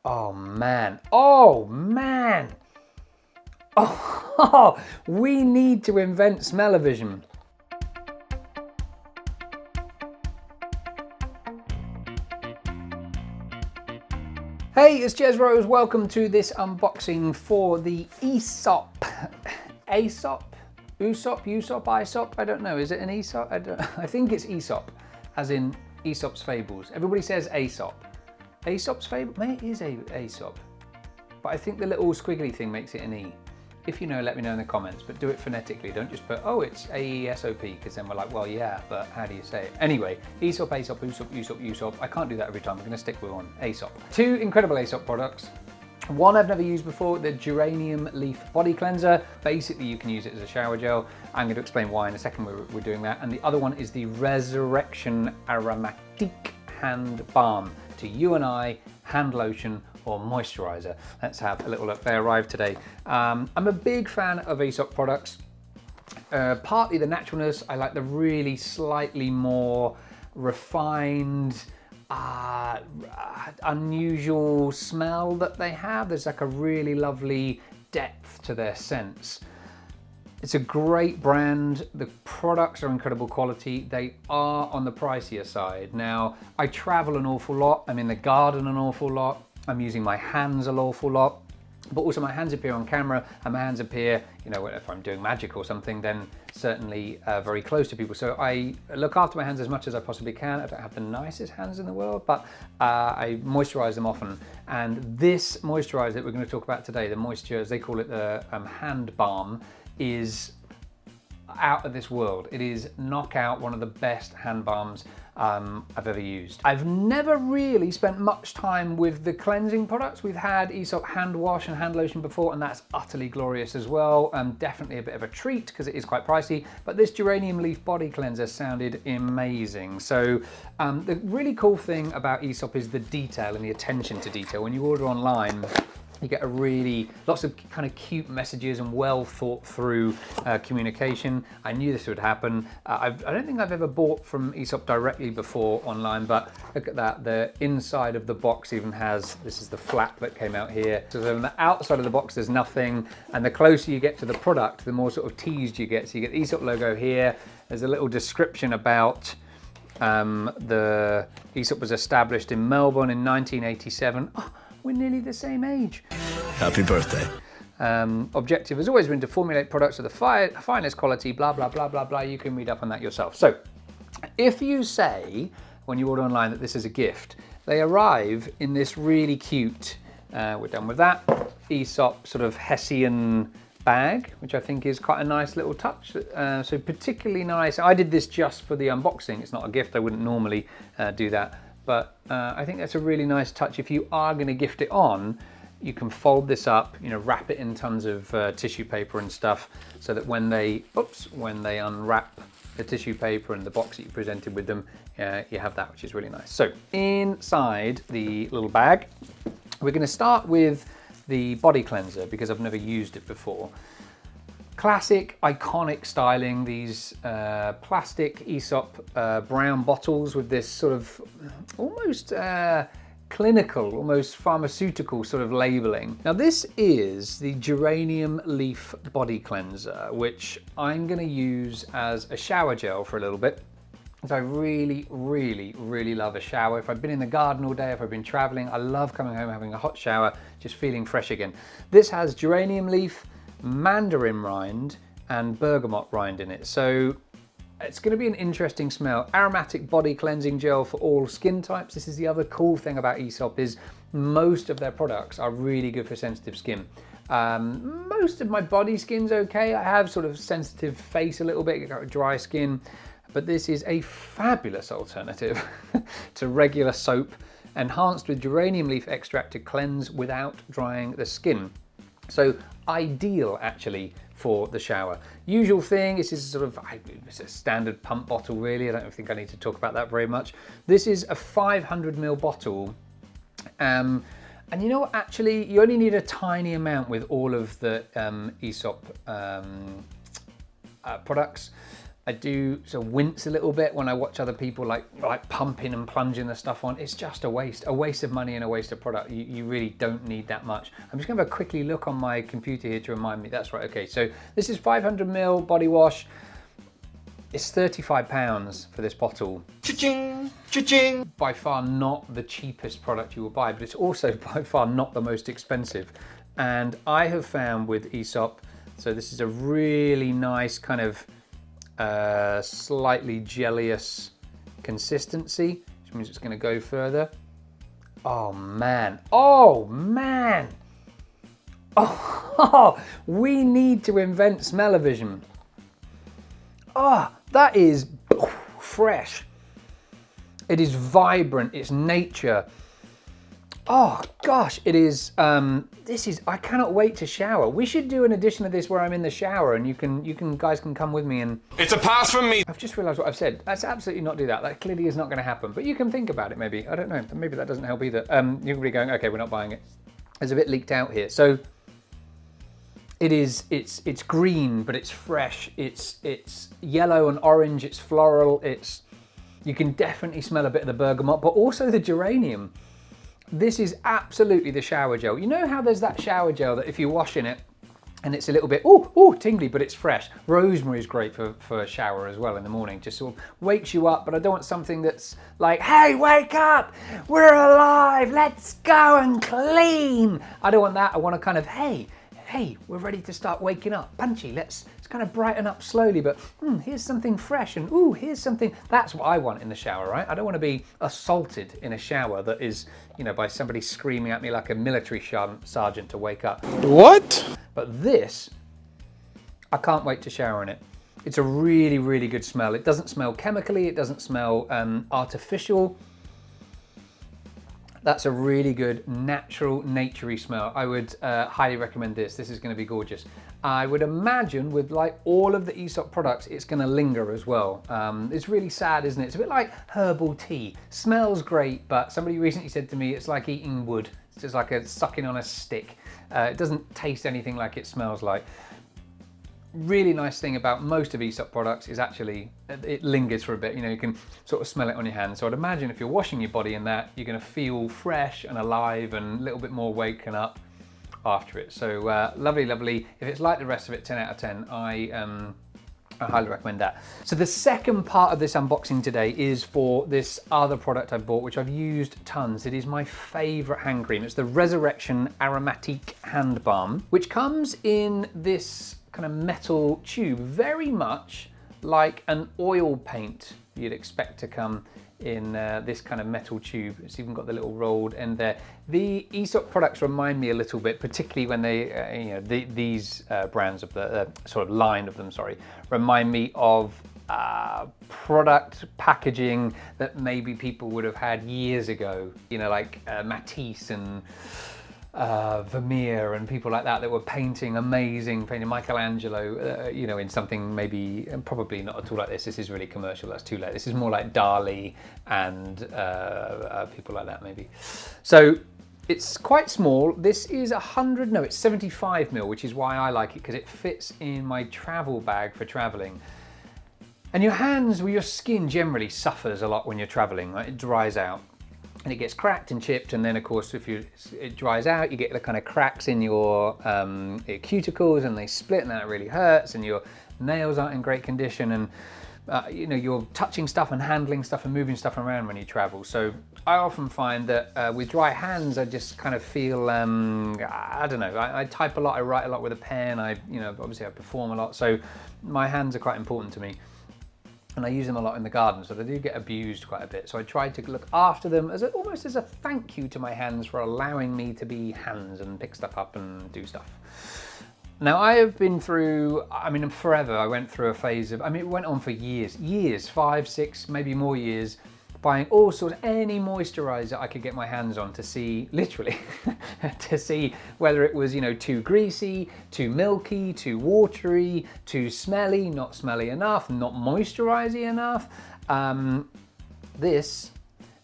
Oh man, oh man. Oh, we need to invent smell-o-vision. Hey, it's Jez Rose. Welcome to this unboxing for the Aesop. Aesop? Aesop? Aesop? I don't know. Is it an Aesop? I think it's Aesop, as in Aesop's Fables. Everybody says Aesop. Aesop's Fable? Maybe it is Aesop. But I think the little squiggly thing makes it an E. If you know, let me know in the comments, but do it phonetically. Don't just put, oh, it's A-E-S-O-P, because then we're like, well, yeah, but how do you say it? Anyway, Aesop, Aesop, Aesop, Aesop, Aesop. I can't do that every time. I'm going to stick with one. Aesop. Two incredible Aesop products. One I've never used before, the Geranium Leaf Body Cleanser. Basically, you can use it as a shower gel. I'm going to explain why in a second we're doing that. And the other one is the Resurrection Aromatique Hand Balm. To you and I, hand lotion or moisturizer. Let's have a little look. They arrived today. I'm a big fan of Aesop products. Partly the naturalness. I like the really slightly more refined, unusual smell that they have. There's like a really lovely depth to their scents. It's a great brand. The products are incredible quality. They are on the pricier side. Now, I travel an awful lot. I'm in the garden an awful lot. I'm using my hands an awful lot, but also my hands appear on camera and my hands appear, you know, if I'm doing magic or something, then certainly very close to people. So I look after my hands as much as I possibly can. I don't have the nicest hands in the world, but I moisturize them often. And this moisturizer that we're going to talk about today, the moisture, as they call it, the hand balm, is out of this world. It is knockout, one of the best hand balms I've ever used. I've never really spent much time with the cleansing products. We've had Aesop hand wash and hand lotion before, and that's utterly glorious as well. Definitely a bit of a treat because it is quite pricey, but this Geranium Leaf Body Cleanser sounded amazing. So the really cool thing about Aesop is the detail and the attention to detail. When you order online, you get lots of kind of cute messages and well thought through communication. I knew this would happen. I don't think I've ever bought from Aesop directly before online, but look at that. The inside of the box even has, this is the flap that came out here. So on the outside of the box, there's nothing. And the closer you get to the product, the more sort of teased you get. So you get the Aesop logo here. There's a little description about the Aesop was established in Melbourne in 1987. Oh, we're nearly the same age. Happy birthday. Objective has always been to formulate products of the finest quality, blah, blah, blah, blah, blah. You can read up on that yourself. So if you say, when you order online, that this is a gift, they arrive in this really cute, we're done with that, Aesop sort of Hessian bag, which I think is quite a nice little touch. So particularly nice. I did this just for the unboxing. It's not a gift. I wouldn't normally do that. But I think that's a really nice touch. If you are going to gift it on, you can fold this up, you know, wrap it in tons of tissue paper and stuff, so that when they unwrap the tissue paper and the box that you presented with them, you have that, which is really nice. So inside the little bag, we're going to start with the body cleanser because I've never used it before. Classic, iconic styling, these plastic Aesop brown bottles with this sort of almost clinical, almost pharmaceutical sort of labeling. Now this is the Geranium Leaf Body Cleanser, which I'm going to use as a shower gel for a little bit. So I really, really, really love a shower. If I've been in the garden all day, if I've been traveling, I love coming home, having a hot shower, just feeling fresh again. This has geranium leaf, mandarin rind and bergamot rind in it, so it's going to be an interesting smell. Aromatic body cleansing gel for all skin types. This is the other cool thing about Aesop, is most of their products are really good for sensitive skin. Most of my body skin's okay. I have sort of sensitive face a little bit, got dry skin, but this is a fabulous alternative to regular soap, enhanced with geranium leaf extract to cleanse without drying the skin. So ideal actually for the shower. Usual thing, this is sort of, it's a standard pump bottle really. I don't think I need to talk about that very much. This is a 500 ml bottle. And you know what, actually, you only need a tiny amount with all of the Aesop products. I do sort of wince a little bit when I watch other people like pumping and plunging the stuff on. It's just a waste of money and a waste of product. You really don't need that much. I'm just gonna have a quickly look on my computer here to remind me. That's right, okay. So this is 500 ml body wash. It's £35 for this bottle. Cha-ching, cha-ching. By far not the cheapest product you will buy, but it's also by far not the most expensive. And I have found with Aesop, so this is a really nice kind of slightly jellious consistency, which means it's going to go further. Oh man, oh man. Oh, we need to invent smell-o-vision. Oh, that is fresh. It is vibrant, it's nature. Oh gosh, it is, I cannot wait to shower. We should do an edition of this where I'm in the shower and you guys can come with me and... It's a pass from me. I've just realized what I've said. That's absolutely not do that. That clearly is not gonna happen, but you can think about it maybe. I don't know, maybe that doesn't help either. You're gonna be going, okay, we're not buying it. There's a bit leaked out here. So it's green, but it's fresh. It's yellow and orange, it's floral. You can definitely smell a bit of the bergamot, but also the geranium. This is absolutely the shower gel. You know how there's that shower gel that if you wash in it and it's a little bit, ooh, tingly, but it's fresh. Rosemary is great for a shower as well in the morning. Just sort of wakes you up, but I don't want something that's like, hey, wake up, we're alive, let's go and clean. I don't want that. I want a kind of, hey, we're ready to start waking up. Punchy, let's kind of brighten up slowly, but here's something fresh and ooh, here's something. That's what I want in the shower, right? I don't want to be assaulted in a shower that is, you know, by somebody screaming at me like a military sergeant to wake up. What? But this, I can't wait to shower in it. It's a really, really good smell. It doesn't smell chemically, it doesn't smell artificial. That's a really good, natural, naturey smell. I would highly recommend this. This is gonna be gorgeous. I would imagine with like all of the Aesop products, it's gonna linger as well. It's really sad, isn't it? It's a bit like herbal tea. Smells great, but somebody recently said to me, it's like eating wood. It's just like sucking on a stick. It doesn't taste anything like it smells like. Really nice thing about most of Aesop products is actually it lingers for a bit. You know, you can sort of smell it on your hands. So I'd imagine if you're washing your body in that, you're going to feel fresh and alive and a little bit more waken up after it. So lovely, lovely. If it's like the rest of it, 10 out of 10. I highly recommend that. So the second part of this unboxing today is for this other product I bought, which I've used tons. It is my favorite hand cream. It's the Resurrection Aromatique Hand Balm, which comes in this kind of metal tube, very much like an oil paint you'd expect to come in this kind of metal tube. It's even got the little rolled end there. The Aesop products remind me a little bit, particularly when they, these brands of the sort of line of them, sorry, remind me of product packaging that maybe people would have had years ago. You know, like Matisse and Vermeer and people like that were painting Michelangelo, in something maybe, probably not at all like this. This is really commercial, that's too late. This is more like Dali and people like that maybe. So it's quite small. This is 75 ml, which is why I like it, because it fits in my travel bag for traveling. And your hands, well, your skin generally suffers a lot when you're traveling, right? It dries out. And it gets cracked and chipped, and then of course it dries out, you get the kind of cracks in your cuticles and they split, and that really hurts, and your nails aren't in great condition, and you're touching stuff and handling stuff and moving stuff around when you travel. So I often find that with dry hands I just kind of feel, I don't know, I type a lot, I write a lot with a pen, obviously I perform a lot, so my hands are quite important to me. And I use them a lot in the garden, so they do get abused quite a bit. So I try to look after them almost as a thank you to my hands for allowing me to be hands and pick stuff up and do stuff. Now I have been through, forever, I went through a phase of, it went on for years, 5, 6, maybe more years, buying all sorts, any moisturizer I could get my hands on to see, literally, to see whether it was, too greasy, too milky, too watery, too smelly, not smelly enough, not moisturizing enough. This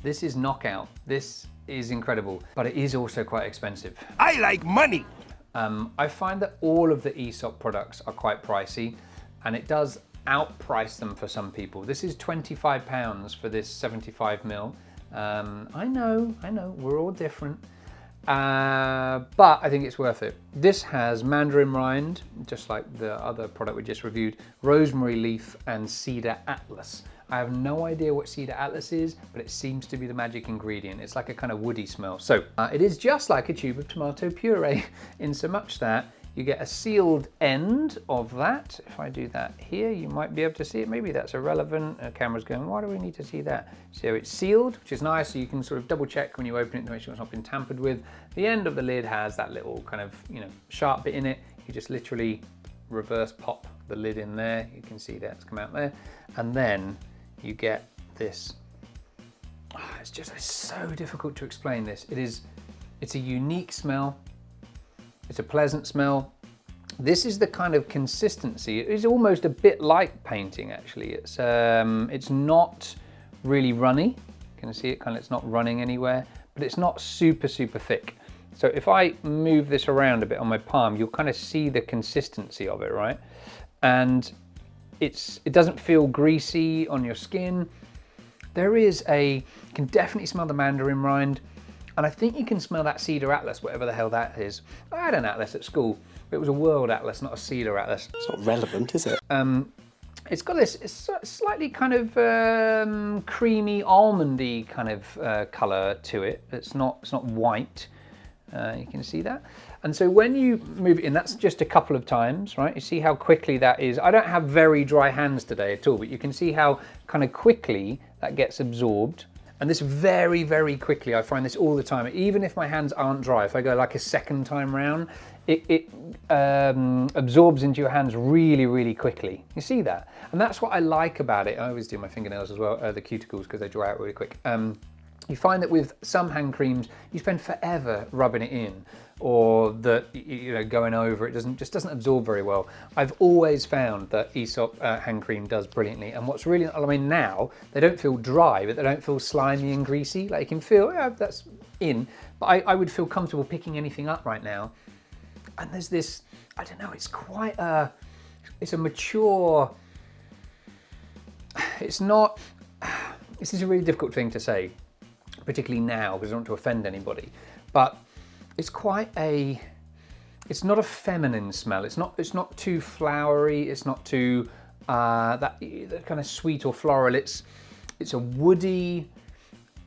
is knockout. This is incredible, but it is also quite expensive. I like money. I find that all of the Aesop products are quite pricey, and it does outprice them for some people. This is £25 for this 75ml. I know, we're all different. But I think it's worth it. This has mandarin rind, just like the other product we just reviewed, rosemary leaf and cedar atlas. I have no idea what cedar atlas is, but it seems to be the magic ingredient. It's like a kind of woody smell. So it is just like a tube of tomato puree in so much that you get a sealed end of that. If I do that here, you might be able to see it. Maybe that's irrelevant. The camera's going, why do we need to see that? So it's sealed, which is nice. So you can sort of double check when you open it to make sure it's not been tampered with. The end of the lid has that little kind of, sharp bit in it. You just literally reverse pop the lid in there. You can see that's come out there. And then you get this. It's so difficult to explain this. It's a unique smell. It's a pleasant smell. This is the kind of consistency. It is almost a bit like painting, actually. It's not really runny. You can see it it's not running anywhere, but it's not super, super thick. So if I move this around a bit on my palm, you'll kind of see the consistency of it, right? And it doesn't feel greasy on your skin. You can definitely smell the mandarin rind. And I think you can smell that cedar atlas, whatever the hell that is. I had an atlas at school, but it was a world atlas, not a cedar atlas. It's not relevant, is it? It's got this slightly kind of creamy, almondy kind of colour to it. It's not white. You can see that. And so when you move it in, that's just a couple of times, right? You see how quickly that is. I don't have very dry hands today at all, but you can see how kind of quickly that gets absorbed. And this very, very quickly, I find this all the time, even if my hands aren't dry, if I go like a second time round, it absorbs into your hands really, really quickly. You see that? And that's what I like about it. I always do my fingernails as well, the cuticles, because they dry out really quick. You find that with some hand creams, you spend forever rubbing it in, or that going over it just doesn't absorb very well. I've always found that Aesop hand cream does brilliantly. And what's really, now they don't feel dry, but they don't feel slimy and greasy. Like you can feel, that's in, but I would feel comfortable picking anything up right now. And there's this, I don't know, it's a mature, this is a really difficult thing to say, particularly now, because I don't want to offend anybody, but it's it's not a feminine smell. It's not too flowery. It's not too that kind of sweet or floral. It's a woody,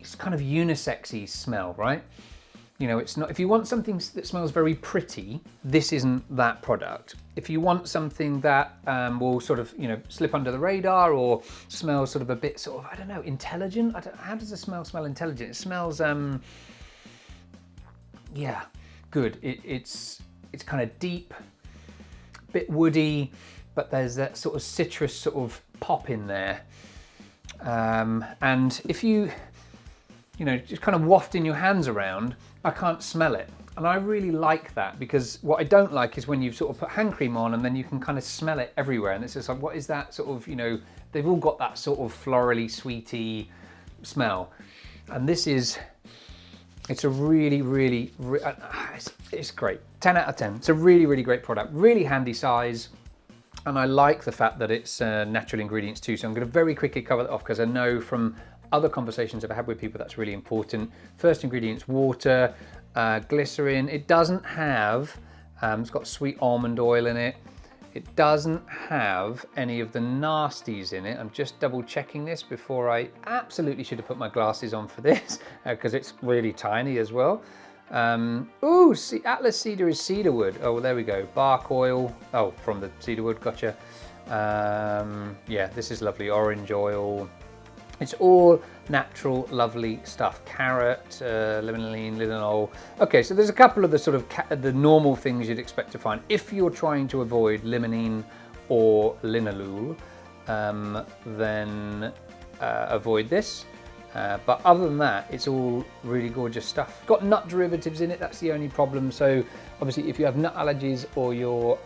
it's kind of unisexy smell, right? It's not. If you want something that smells very pretty, this isn't that product. If you want something that will sort of slip under the radar or smell sort of a bit sort of, I don't know, intelligent. How does the smell intelligent? It smells yeah, good. It's kind of deep, bit woody, but there's that sort of citrus sort of pop in there. And if you just kind of wafting your hands around, I can't smell it. And I really like that, because what I don't like is when you sort of put hand cream on and then you can kind of smell it everywhere. And it's just like, what is that sort of, they've all got that sort of florally, sweety smell. And it's a really, really, it's great. 10 out of 10. It's a really, really great product. Really handy size. And I like the fact that it's natural ingredients too. So I'm going to very quickly cover that off, because I know from other conversations I've had with people that's really important. First ingredient's water, glycerin. It doesn't have, it's got sweet almond oil in it. It doesn't have any of the nasties in it. I'm just double checking this before I absolutely should have put my glasses on for this, because it's really tiny as well. Ooh, see, Atlas cedar is cedarwood. Oh, well, there we go. Bark oil. Oh, from the cedarwood, gotcha. Yeah, this is lovely. Orange oil. It's all natural, lovely stuff. Carrot, limonene, linalool. Okay, so there's a couple of the sort of the normal things you'd expect to find. If you're trying to avoid limonene or linalool, then avoid this. But other than that, it's all really gorgeous stuff. Got nut derivatives in it, that's the only problem. So obviously if you have nut allergies, or you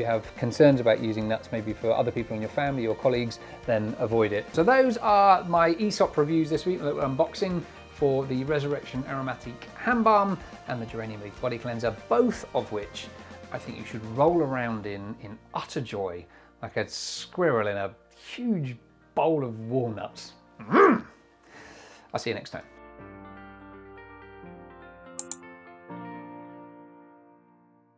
have concerns about using nuts maybe for other people in your family or colleagues, then avoid it. So those are my Aesop reviews this week, a little unboxing for the Resurrection Aromatique Hand Balm and the Geranium Leaf Body Cleanser, both of which I think you should roll around in utter joy. like a squirrel in a huge bowl of walnuts. I'll see you next time.